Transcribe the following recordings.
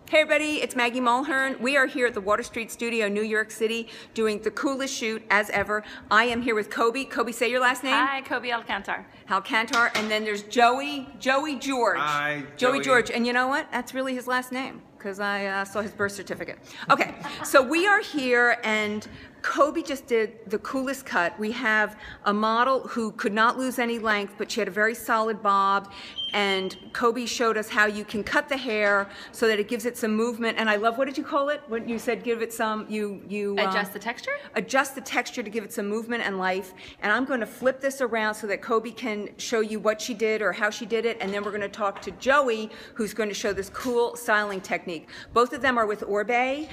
Hey everybody, it's Maggie Mulhern. We are here at the Water Street Studio, New York City, doing the coolest shoot as ever. I am here with Coby. Coby, say your last name. Hi, Coby Alcantar. Alcantar, and then there's Joey George. Hi, Joey George, and you know what? That's really his last name, because I saw his birth certificate. Okay, so we are here, and Coby just did the coolest cut. We have a model who could not lose any length, but she had a very solid bob, and Coby showed us how you can cut the hair so that it gives it some movement. And I love, what did you call it? When you said give it some, Adjust the texture? Adjust the texture to give it some movement and life. And I'm going to flip this around so that Coby can show you what she did or how she did it, and then we're going to talk to Joey, who's going to show this cool styling technique. Both of them are with Orbe.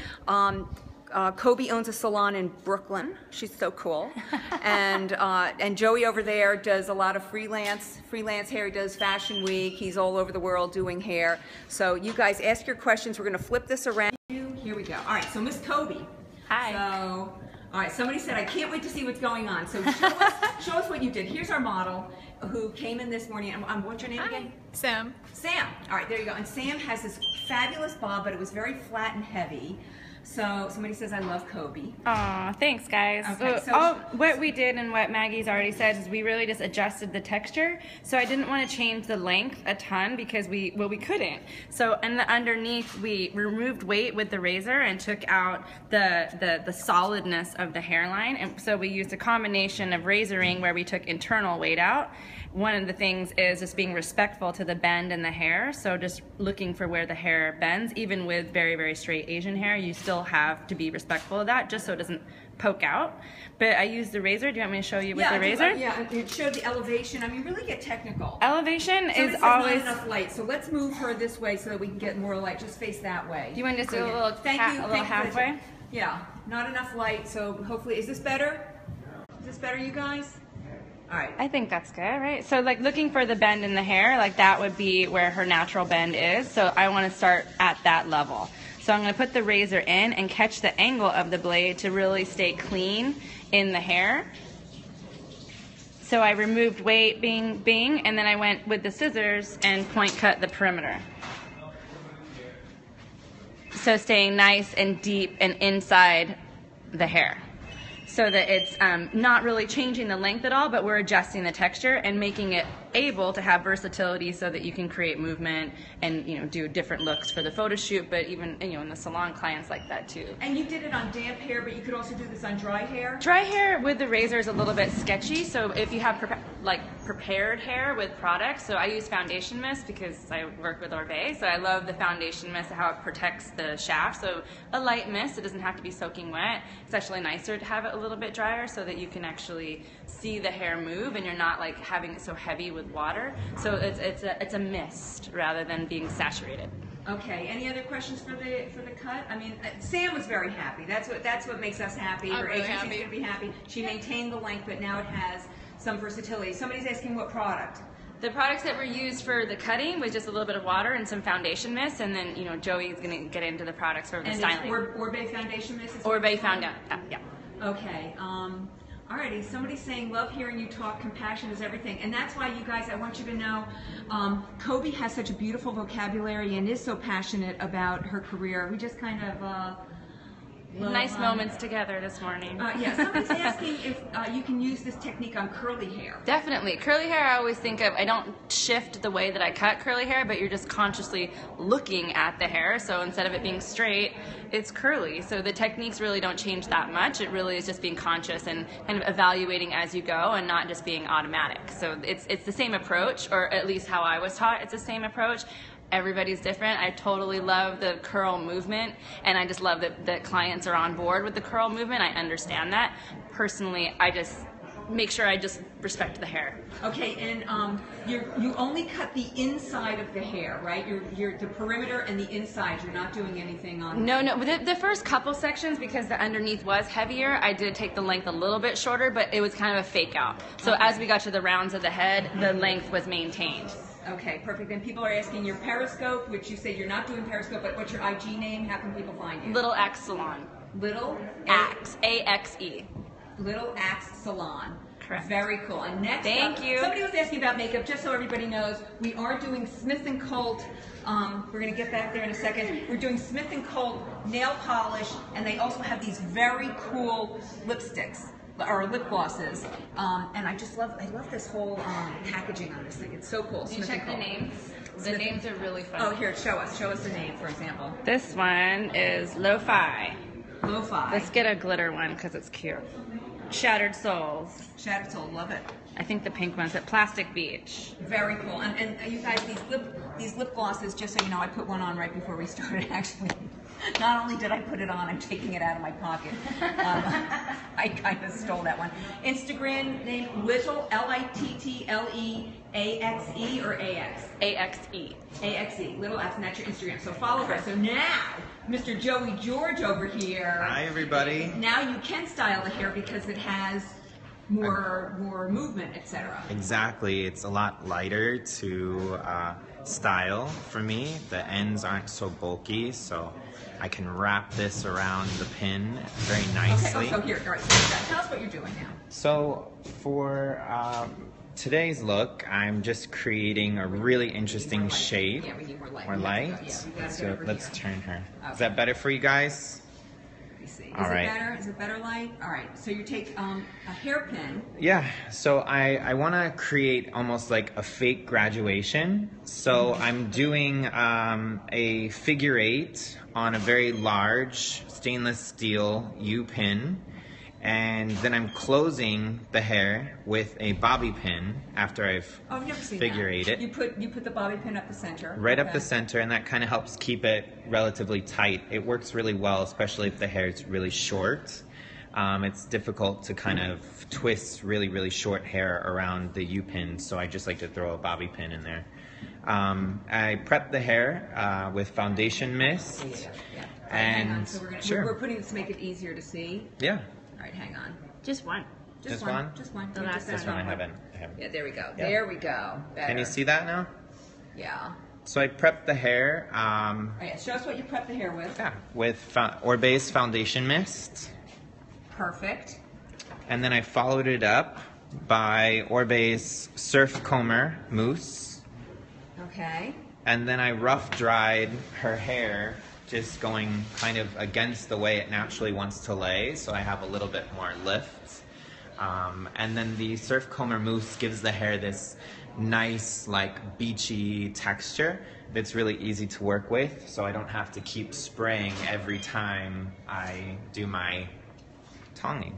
Coby owns a salon in Brooklyn. She's so cool. And Joey over there does a lot of freelance hair. He does Fashion Week. He's all over the world doing hair. So you guys ask your questions. We're going to flip this around. Here we go. All right, so Miss Coby. Hi. So, all right, somebody said, I can't wait to see what's going on. So show us what you did. Here's our model who came in this morning. What's your name again? Sam. Sam. All right, there you go. And Sam has this fabulous bob, but it was very flat and heavy. So somebody says, I love Coby. Aw, thanks guys. Okay, so what we did and what Maggie's already said is we really just adjusted the texture. So I didn't want to change the length a ton because we couldn't. So in the underneath, we removed weight with the razor and took out the solidness of the hairline. And so we used a combination of razoring where we took internal weight out. One of the things is just being respectful to the bend in the hair. So just looking for where the hair bends, even with very, very straight Asian hair, you still have to be respectful of that just so it doesn't poke out. But I used the razor. Do you want me to show you with the razor? Yeah, it showed the elevation. I mean, really get technical. Elevation is always not enough light. So let's move her this way so that we can get more light. Just face that way. Do you want to just do a little, halfway? Yeah, not enough light. So hopefully, is this better? Is this better, you guys? All right. I think that's good, right? So like looking for the bend in the hair, like that would be where her natural bend is. So I want to start at that level. So I'm going to put the razor in and catch the angle of the blade to really stay clean in the hair. So I removed weight, bing, and then I went with the scissors and point cut the perimeter. So staying nice and deep and inside the hair, so that it's not really changing the length at all, but we're adjusting the texture and making it able to have versatility so that you can create movement and do different looks for the photo shoot, but even in the salon, clients like that too. And you did it on damp hair, but you could also do this on dry hair? Dry hair with the razor is a little bit sketchy, so if you have prepared hair with products, so I use foundation mist because I work with Orbe, so I love the foundation mist, how it protects the shaft. So a light mist, it doesn't have to be soaking wet. It's actually nicer to have it a little bit drier so that you can actually see the hair move and you're not like having it so heavy with water. So it's a mist rather than being saturated. Okay. Any other questions for the cut? I mean, Sam was very happy. That's what makes us happy. Her agency's going to be happy. She maintained the length, but now it has some versatility. Somebody's asking what product. The products that were used for the cutting was just a little bit of water and some foundation mist, and then Joey's going to get into the products for the styling. And Orbe foundation mist. Orbe foundation. Yeah. Okay. Alrighty, somebody's saying, love hearing you talk, compassion is everything. And that's why, you guys, I want you to know, Coby has such a beautiful vocabulary and is so passionate about her career. We just kind of... nice moments together this morning. Yeah, somebody's asking if you can use this technique on curly hair. Definitely. Curly hair, I always think of, I don't shift the way that I cut curly hair, but you're just consciously looking at the hair. So instead of it being straight, it's curly. So the techniques really don't change that much. It really is just being conscious and kind of evaluating as you go and not just being automatic. So it's the same approach, or at least how I was taught, it's the same approach. Everybody's different. I totally love the curl movement, and I just love that clients are on board with the curl movement. I understand that. Personally, I just make sure I just respect the hair. Okay, and you only cut the inside of the hair, right? You're the perimeter and the inside. You're not doing anything on. No. The first couple sections, because the underneath was heavier, I did take the length a little bit shorter, but it was kind of a fake out. So okay. As we got to the rounds of the head, the length was maintained. Okay, perfect. And people are asking your Periscope, which you say you're not doing Periscope, but what's your IG name? How can people find you? Little Axe Salon. Little Axe, A-X-E. Little Axe Salon. Correct. Very cool. And next Thank up, you. Somebody was asking about makeup, just so everybody knows, we are doing Smith & Colt. We're going to get back there in a second. We're doing Smith & Colt nail polish, and they also have these very cool lipsticks, or lip glosses. And I love this whole packaging on this thing. It's so cool. Can you check the names? The names are really fun. Oh, here, show us the name, for example. This one is Lo-Fi. Lo-Fi. Let's get a glitter one because it's cute. Shattered Souls. Shattered Soul, love it. I think the pink one's at Plastic Beach. Very cool. And you guys, these lip glosses, just so you know, I put one on right before we started, actually. Not only did I put it on, I'm taking it out of my pocket. I kind of stole that one. Instagram name, Little, Littleaxe, or AX? AXE. AXE, Little X, and that's your Instagram. So follow her. So now, Mr. Joey George over here. Hi, everybody. Now you can style the hair because it has more movement, etc. Exactly. It's a lot lighter to style for me. The ends aren't so bulky, so I can wrap this around the pin very nicely. Okay, so here, all right, so tell us what you're doing now. So for today's look, I'm just creating a really interesting shape. Yeah, we need more light. More light. Yeah, So let's here. turn her. Okay. Is that better for you guys? Let me see. All right. It better? Is it better light? All right. So you take a hairpin. Yeah, so I want to create almost like a fake graduation. So I'm doing a figure 8 on a very large stainless steel U-pin. And then I'm closing the hair with a bobby pin after I've I've never seen figure that. 8 it. You put the bobby pin up the center. Right up the center, and that kind of helps keep it relatively tight. It works really well, especially if the hair is really short. It's difficult to kind of twist really, really short hair around the U-pin, so I just like to throw a bobby pin in there. I prep the hair with foundation mist. Yeah. And hang on. So we're putting this to make it easier to see. Yeah. All right, hang on. Just one. Just one? Just one. The Yeah, last This one. one I haven't. Yeah, there we go. Yeah. There we go. Better. Can you see that now? Yeah. So I prepped the hair. Oh, yeah. Show us what you prep the hair with. Yeah, with Orbe's foundation mist. Perfect. And then I followed it up by Orbe's Surf Comber Mousse. Okay. And then I rough dried her hair, just going kind of against the way it naturally wants to lay, so I have a little bit more lift. And then the Surf Comber Mousse gives the hair this nice, like, beachy texture that's really easy to work with, so I don't have to keep spraying every time I do my tonging.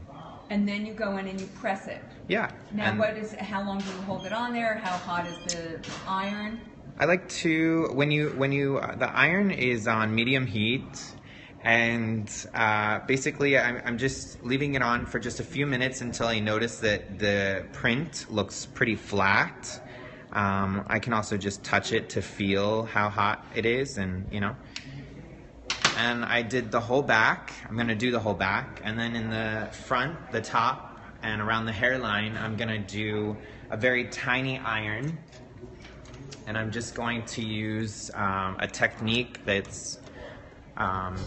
And then you go in and you press it. Yeah. Now, and how long do you hold it on there? How hot is the iron? I like to, the iron is on medium heat, and basically I'm just leaving it on for just a few minutes until I notice that the print looks pretty flat. I can also just touch it to feel how hot it is, and and I did the whole back. I'm going to do the whole back, and then in the front, the top, and around the hairline, I'm going to do a very tiny iron. And I'm just going to use a technique that's a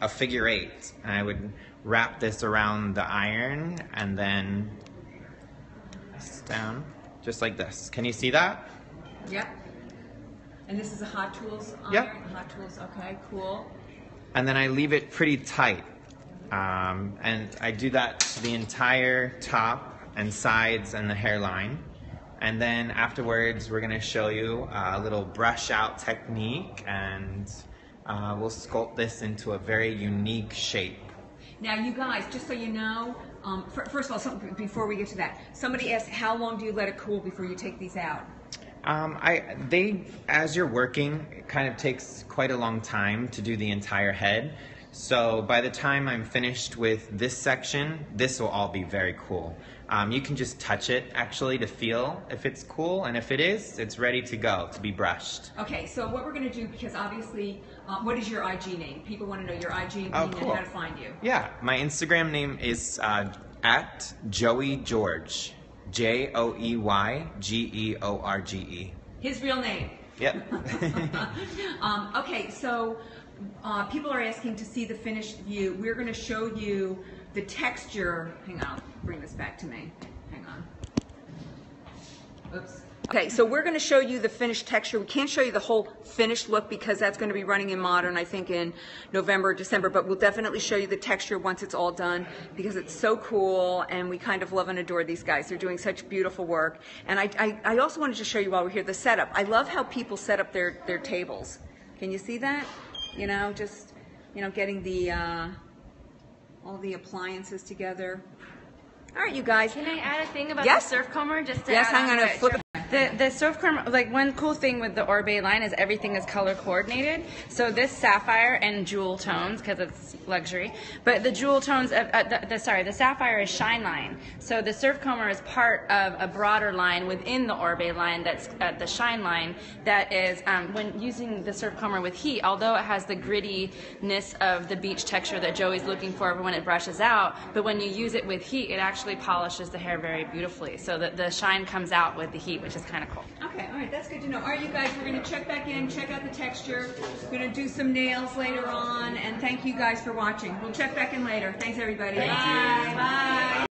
figure 8. And I would wrap this around the iron and then press down, just like this. Can you see that? Yep. And this is a Hot Tools iron? Yep. Hot Tools, okay, cool. And then I leave it pretty tight. And I do that to the entire top and sides and the hairline. And then afterwards, we're going to show you a little brush out technique, and we'll sculpt this into a very unique shape. Now, you guys, just so you know, first of all, before we get to that, somebody asked, how long do you let it cool before you take these out? As you're working, it kind of takes quite a long time to do the entire head. So by the time I'm finished with this section, this will all be very cool. You can just touch it actually to feel if it's cool, and if it is, it's ready to go, to be brushed. Okay, so what we're going to do, because obviously, what is your IG name? People want to know your IG name and how to find you. Yeah, my Instagram name is at Joey George, JoeyGeorge. His real name. Yep. Okay, so people are asking to see the finished view. We're going to show you the texture. Hang on, I'll bring this back to me. Hang on. Oops. Okay, so we're going to show you the finished texture. We can't show you the whole finished look because that's going to be running in Modern, I think, in November, December, but we'll definitely show you the texture once it's all done because it's so cool, and we kind of love and adore these guys. They're doing such beautiful work. And I also wanted to show you while we're here the setup. I love how people set up their tables. Can you see that? You know, just, you know, getting the all the appliances together. All right, you guys. Can I add a thing about Yes. the surf comber? Just to Yes, add I'm on going to to it? flip it. The surf comber, like one cool thing with the Orbe line is everything is color coordinated. So this sapphire and jewel tones, because it's luxury, but the jewel tones, the sapphire is shine line. So the surf comber is part of a broader line within the Orbe line that's the shine line that is, when using the surf comber with heat, although it has the grittiness of the beach texture that Joey's looking for when it brushes out, but when you use it with heat, it actually polishes the hair very beautifully. So that the shine comes out with the heat, which is kind of cool. Okay, all right, that's good to know. All right, you guys, we're going to check back in, check out the texture. We're going to do some nails later on, and thank you guys for watching. We'll check back in later. Thanks, everybody. Bye. Bye.